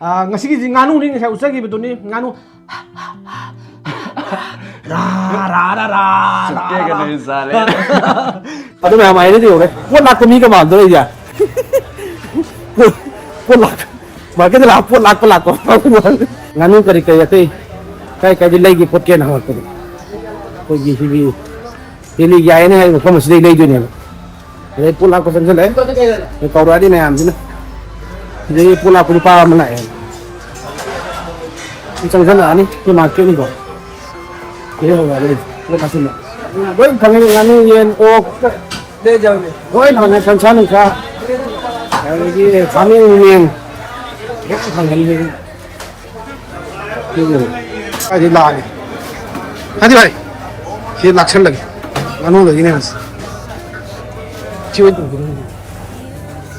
ngasi nganu ni saya usah gitu nih nganu Kayak gak bisa lihat. Aduh memang ini tuh kan, pun aku mi kemana tuh ya? Pun lak, makanya lah pun lak nganu kari kayak tuh, kayak lagi potnya nama tuh, kau gini ini gaya ini aku masih lagi tuh nih, jadi pun lak sengaja lah, kau rada nih am sih, jadi pun lak lupa mana ya, sengaja nih, tu makin nih kok, ini apa kasih nih. Gue pengen nganu yen ok deh jauh nih. Gue pengen kencan nih lagi kami nih. Gue pengen ini. Ini lagi. Hadi bhai. Ini laksan lagi. Nganu lagi nih mas. Cium itu.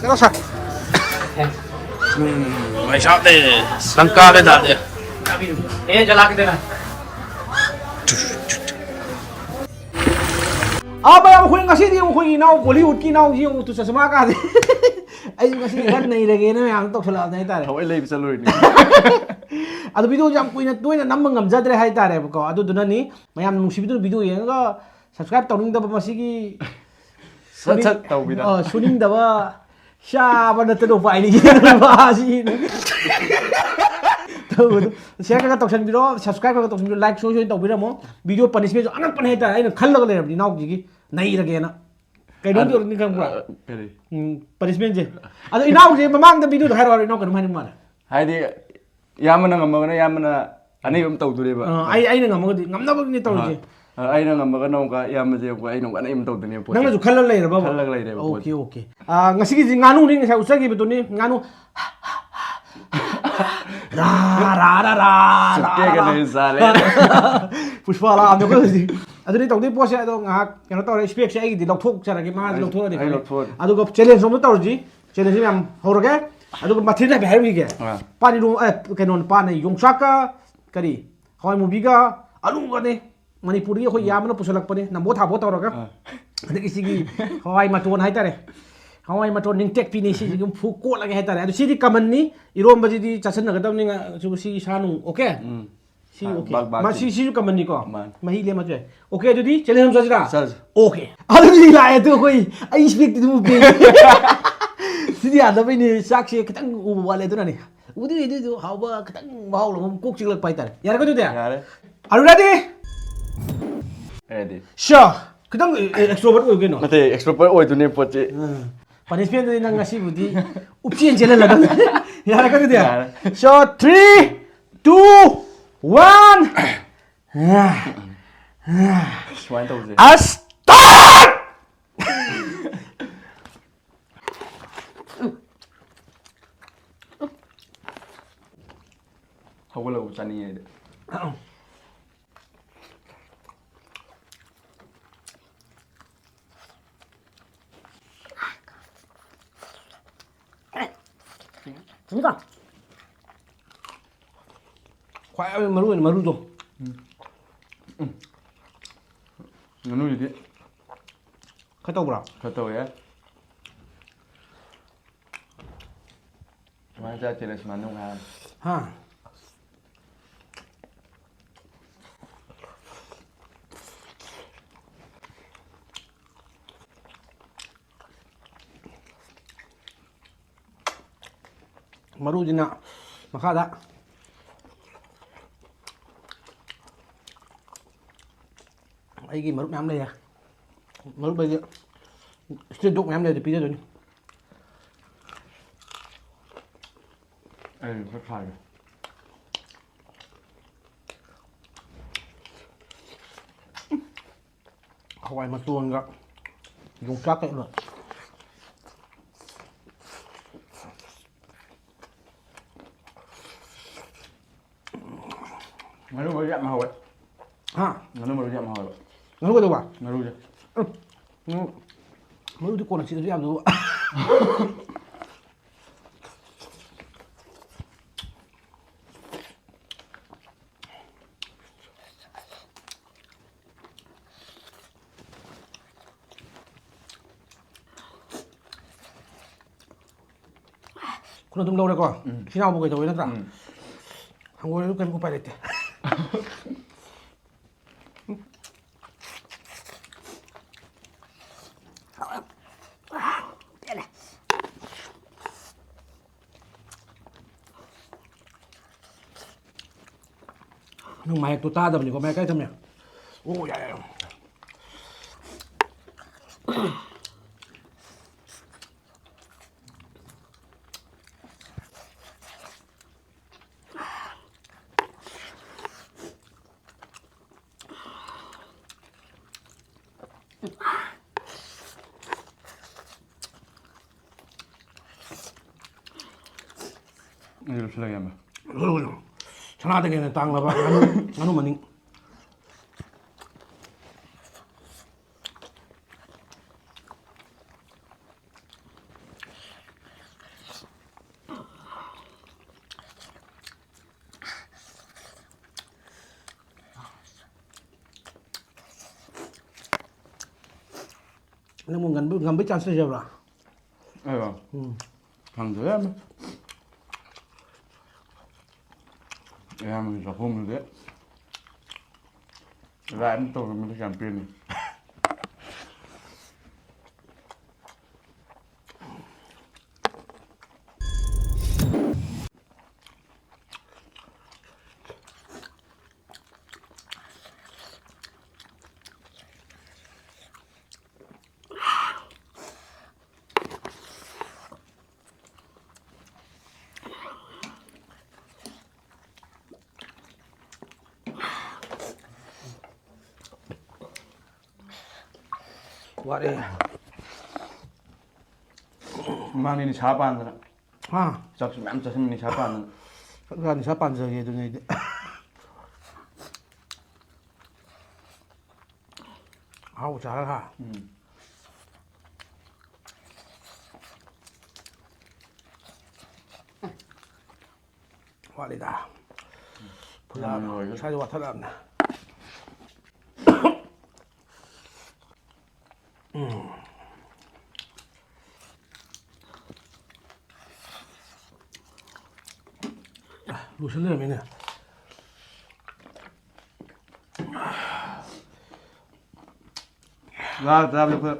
Terus ah. Mày shot đi, tăng ca lên thật đi. Jalan kita na. Apa yang aku ngasih dia aku inau Bollywood kinau dia untuk sesama kali. Ayo ngasih kan naik lagi na yang tok salah naik tare. Không ấy lên sao lùi. Ado video jam kuina tuina namang ngamja dre hai tare ko ado dunani mayam nungsi video yang ga subscribe tawning da masigi Sat tàu bị đó. suning da ba sha ba na to fai ni ba si share ka tok san video subscribe ka tok video like show to biramo video punishment angan pan hai tare aina khallaga le naw gi nai rage na kai dong yor ni kam bra punishment je ado inaw je mamang da video hai ro inaw kan mai ma Hai đi, yamana ngamma na yamana ani bam tàu tụi đi ba. ai na ngamna ba ni tawje Ai na ngamma ka nong ka yamma je ko ai nong ana im tàu tụi ni po. nang ju khallal le ba Khallal le ba. okay okay ngasi gi nganu ni sa usagi betul ni nganu Kayak gak bisa lihat. Pushpa lah ambil ko di adu ni tawdi pose ado ngak kena taw respect sa igi di lokthok chara gi ma di lokthok ni adu ko challenge som taw ji challenge ni am horage adu ko mathri na behar gi ge pani ru kenon pa na yongsak ka kari hoi movie ga alu ga ne manipur gi khoi yamna pusalak pane na bo tha bo taw ra ga adu ki sigi hoi maton hai tare hawai maton ning tek pini si gum fu ko lagi hetare adu sidi kaman ni irom baji di chasan nagadam ni su si sanu okay si okay ma si kaman ni ko mahi le ma je okay adu di challenge ham sajra okay adu di la etu koi ai speak tu be sidi ada be ni sakse ketang u wale tu na ni udi du hawa ketang mau lo kok chilak pai tare yar ko tu dia are you ready Ready. sure ketang extrovert ko no Mate expert oi tu ni po je. Punishment ni nang ngasih budi upsian jalan lah ya kan itu ya so 3 2 1 Suan tàu je. start Không có lâu chăn ni đấy. Sinikan. Khoai maru tu. Nganu gì đấy. Kau tahu berapa? Kau tahu ya. Mana saya challenge mana nggak? Ha. Maru jina makada ai maru nam đây à maru bây giờ xuyên đục nam đây thì bây giờ rồi Rất phải. không ai mà tuôn cả dùng chắc đấy rồi Nganu baru jam mahal. ha Nganu baru jam mahal. nganu cái đâu à Nganu je. maru tu kau nak cerita dulu คุณต้องเล่าเลยก่อนที่เราบอกกันตัวนั่นจ้ะทางวันนี้ลูกกันกูไปเลยเต้น้องไม้ตัวตาดำนี่ก็แม่ใกล้ทำเนี่ยโอ้ยใหญ่นี่รู้สึกยังไงชนะแต่เงินตังค์แล้วปะงั้นมันนิ่งแล้วมึงกันไม่จันทร์เสียบละhàng dưới em mình gặp hôm rồi đấy ra em tôi mình làm tiền nàyว่าเอง mang đi chả bàn rồi ha chắc em chắc mình đi chả bàn gần sắp bàn giờ gì tụi này áo chả là haว่าเลยด่าเพื่อนใช้จังหวัดท่าดำนะรู้ฉันเรื่องไหมเนี่ยra được chưa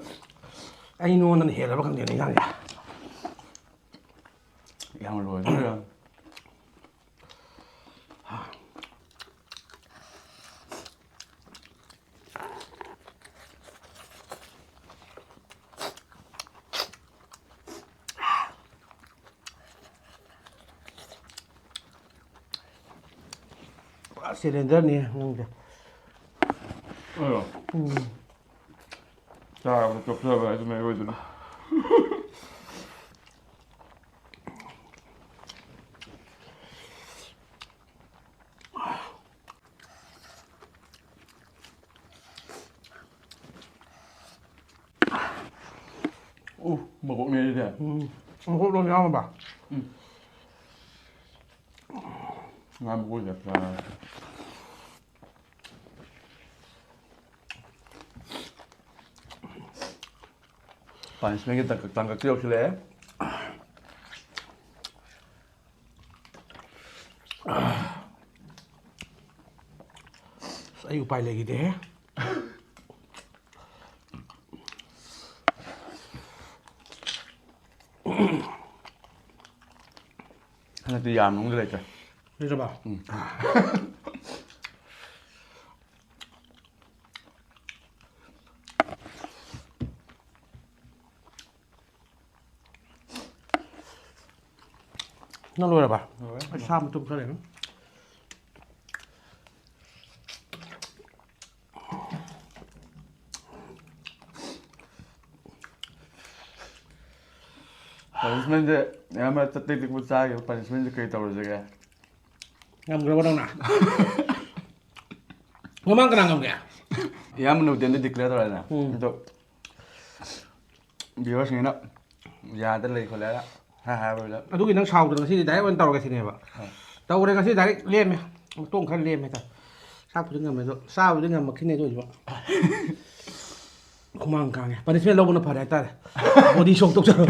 ไอ้นู่นนั่นเห็นแล้วว่าคำเดียวในย่างเนี่ย em rồi thôi cylinder này ngon chưa 자, chụp ra vậy cho mày ơi rồi. Một cục này đi thế. một cục luôn nhau mà bà. Ngon một cục đẹp là. Panisnya kita tangkap kecil sih ya. Saya upaya lagi deh. Nanti yam nung deh aja. Ini coba. Nó luôn rồi bà. Sao mà trông sao đẹp lắm. Punishment je, ya मैं तत्ते तक मुझसे आगे punishment कई तौर जगह. Ngam berapa dong nak? Ngomong kena ngam ya? Ya menurut dia declare tau lah. Untuk viewers ni nak, ya ada lagi kalau lah. Ha rồi đó. Tôi nghĩ nó sầu từ cái gì đấy bên tàu cái gì này vậy? Tàu đây cái gì đấy liêm này, tôm khăn liêm này ta. Sao tôi ngầm này rồi? Sao tôi ngầm mà khi này rồi vậy? Không mang càng này. Punishment lâu nó phải đại ta. Body shock tôi chưa?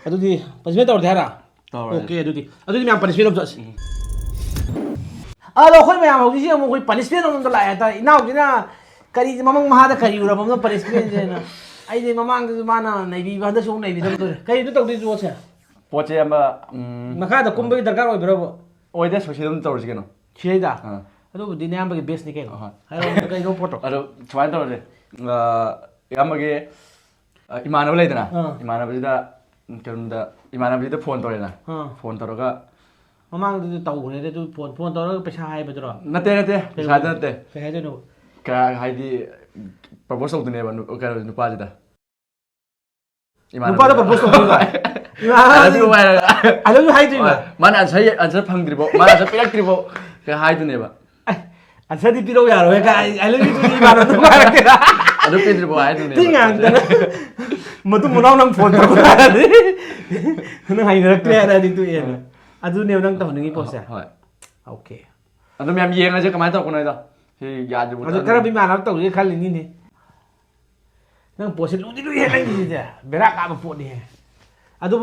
Tôi đi punishment tàu thế nào? Ok aduti miyam punishment of just alo khoi miyam hauji si mo khoi punishment on da la ta inau jina kari mamang maha da kari ura mamang punishment je na ai de mamang du mana nei bi ba da so nei bi da to kai du tawdi jo che poche ama makha da kumbai darkar oi bro oi da social dum tawri keno chei da adu di ne ambage base ni kai hai ro kai no photo ado chwai tawre yamage imanaba leidana imanaba da kenda imanaba da phone tawrena phone tawraga mamang du taw ne du phone tawra paisa hai ba dro nate pesa da nate kai hai no ka haidi propose tawdune ba ka nupa jida nupa da propose tawdune I love you hai ba mana answer phangdribo mana answer piraktribo ka hai dune ba answer di piro yaro ka I love you di ba no ma ra adu pidribo hai dune tingang da matu munau nang phone tawra nang hai na clear da di tu yen adu ne nang taw ngi post hoi okay adu myam yenga je kamai taw ko nai da si ya ju adu kara bi ma na taw je khali ni ne nang post lu di lu yen nang ni ja bera ka ba phone ni adu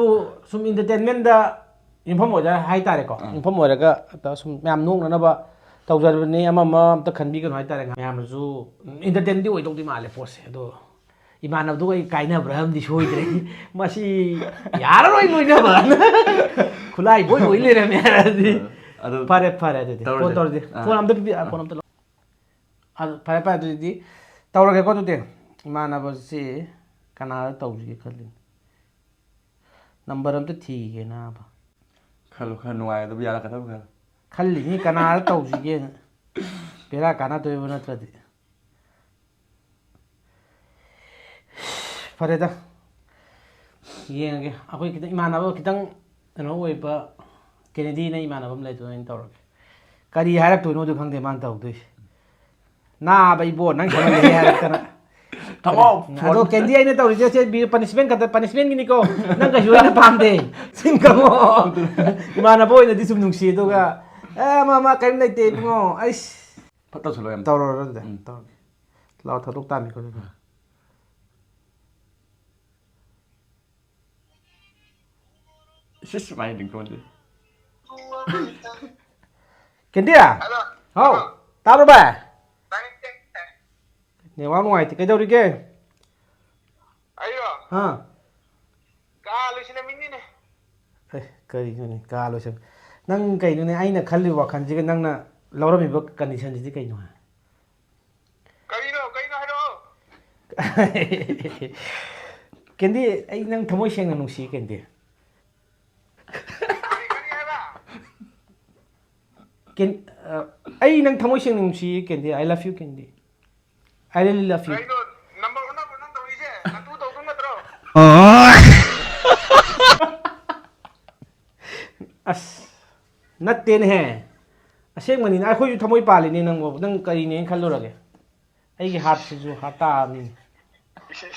sum entertainment da info mo ja hai tare ko info mo ra ga ta sum myam nung na ba taw jar ni ama ta khan bi kan hai tare myam ju entertain di oi tok di ma le post adu imanab du ai kaina braham di soi dre masi yar roi noi na ba khulai boi le re mera di pare de phone tor di phone am da phone am da pare pare di tawra ke ko tu imanab si kana taw ji khali number am ta thi ge na ba khalu khan nuai da ya la ka ta khal khali ni kana taw ji ge pera kana to na tra di fare da yeng ge akoi kita imanaba kitang ano oi ba Kennedy na imanaba lai to in tawra kari harak to no du khangde man taw du na bai bo nang khang le harak kana tamo ado Kennedy ai na taw je bi punishment ka punishment gi ni ko nang ka jua na pam de sim ka mo imanaba oi na di sum nung si to ga mama kaim lai te mo ai phatta chalo yam tawra da taw lao thaduk ta mi ko sis mai ding kon de Kennedy à? Hao, tao đâu bà? Nhiều quá ngoài thì cái đâu đi kia? Ayo. Ha. Kalau sini mini nih. Cái gì này? Cả rồi xem. Nang cái này anh là khăn liu khăn gì cái nang na lâu rồi mình bớt condition gì cái nào? Kali no hello. Kennedy, anh nang tham môi xem là nung xí Kennedy. Ay nang thamoy siyang nung si Kennedy. I love you Kennedy. I really love you. Number 1 na nang tawi siya. Natuto ko na tro. As natin he. Aseng manin ako yu thamoy pali ni nang kari ni khalo rage. Ay gi heart si ju hata ni.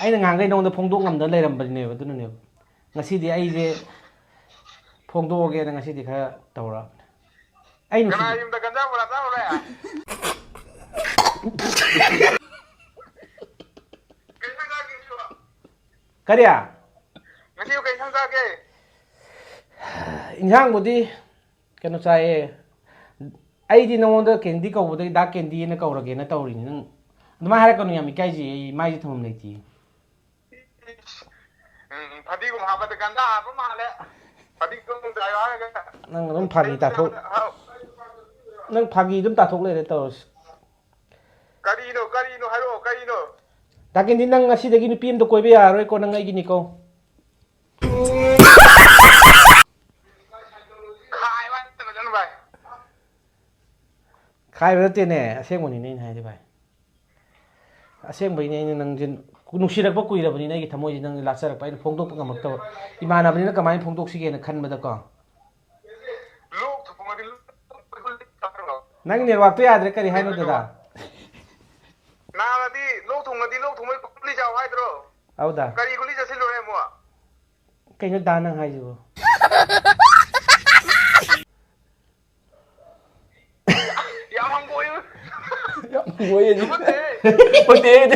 Ay nang ngai nong da phongdok ngam da leiram bal ne ba dun ne. Ngasi di ay je phongdok ge ngasi di kha tawra. Ay no. Kana yung dagan wala ta wala ya. Kailan ka giyo? Kariya. Ngasi yung kailan ka ge? Inhang budi kano chae ai di nongoda Kennedy ko budi da Kennedy na ko rage na tawri ni nang duma hara kanu yami kai ji mai ji thum nei ti Phadi ko ha ba dagan da ha ba ma le. Phadi ko dai wa ga. nang dum phagi ta thok nang phagi dum ta thok le to Kari no hello kari no. da Kennedy nang asi dagi ni pim to koi be ya roi ko nang ai gi ni ko Khai wa ta jan bai. khai ba te ne aseng mo ni nei hai de bai aseng bai nei nang jin nung sirak ba kui ra bani nei gi thamoi ji nang la sarak pai phong dok ngam to imana bani na kamai phong dok si ge na khan ba da ko Look to pumadi look. nang ne wa to ya dre kari hai no da Na di look to mai puli jaw hai dro. au da Kari guli jasi lo re mo. cái nó đa năng hay rồi Ya mang boy. ngồi gì Putih.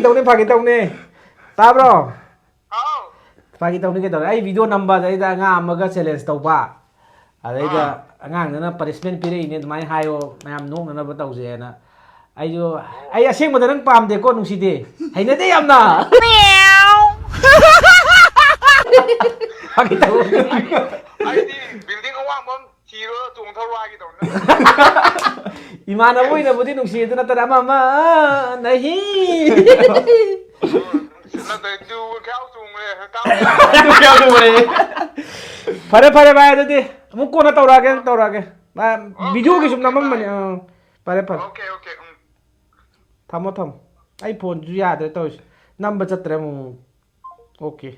bực đi pagi tông nè ta bro Oh. ꯐꯥꯒꯤ ꯇꯧꯅꯤ ꯀꯩꯗꯧꯔꯦ ꯑꯩ video ꯅꯝꯕꯗꯩꯗ ꯑꯉꯥꯡ ꯑꯃꯒ challenge ꯇꯧꯕ ꯑꯗꯩꯗ ꯑꯉꯥꯡꯗꯨꯅ punishment ꯄꯤꯔꯛꯏꯅꯦ ꯑꯗꯨꯃꯥꯏꯅ ꯍꯥꯏꯌꯣ ꯃꯌꯥꯝ ꯅꯣꯛꯅꯅꯕ ꯇꯧꯁꯦꯅ ꯑꯩꯁꯨ ꯑꯩ ꯑꯁꯦꯡꯕꯗ ꯅꯪ ꯄꯥꯝꯗꯦꯀꯣ ꯅꯨꯡꯁꯤꯗꯦ ꯍꯩꯅꯗꯦ ꯌꯥꯝꯅ ꯐꯥꯒꯤ ꯇꯧꯅꯤ ꯑꯩꯗꯤ ꯕꯤꯜꯗꯤꯡ ꯑꯋꯥꯡꯕ ꯊꯤꯔꯣ ꯆꯣꯡꯊꯔꯣ ꯍꯥꯏꯒꯦ ꯇꯧꯅꯤ 이만하고 있는 분이 눅시 누나 따라 마마 나히 ꯅꯠꯇꯦ ꯇꯨ ꯈꯌꯥꯎ ꯆꯣꯡꯉꯦ ꯀꯌꯥꯗ ꯃꯔꯦ fare fare bai adudi amuk kona taurage video ki sum namam mani fare fare 오케이 오케이 thamo tham ai phone ju yadre taw number chatre mu okay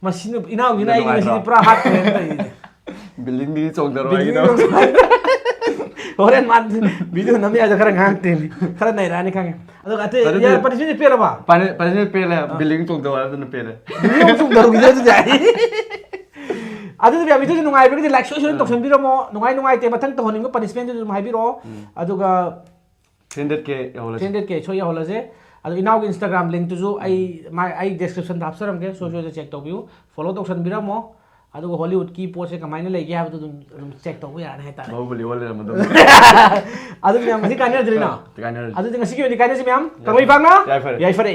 machine inau ni nai ni pura hat ne ꯕꯤꯜꯗꯤꯡꯗꯤ ꯆꯣꯡꯊꯔꯣ horen man video nami aja khara ngang tin khara nai rani khange adu ate ya parisi pera ba punishment ꯄꯦꯜꯂꯦ building ꯆꯣꯡꯊꯔꯣ ꯍꯥꯏꯕꯗꯨꯅ ꯄꯦꯜꯂꯦ video sum daru gi jai adu bi video nungai bi like social to sen biro mo nungai te mathang to honing punishment ju mai biro adu ga 300k yawla 300k so ya hola je adu inau Instagram link tu ju ai description da apsaram ke so check to biu follow to sen biro mo adu Hollywood ki pose kamaina lege ha du check to ya na ta bahubali wala ramado adu nyam masi kanya jrina Kanya. adu ngasi ki ni kanya si myam kamai fang na Yai fare. yai fare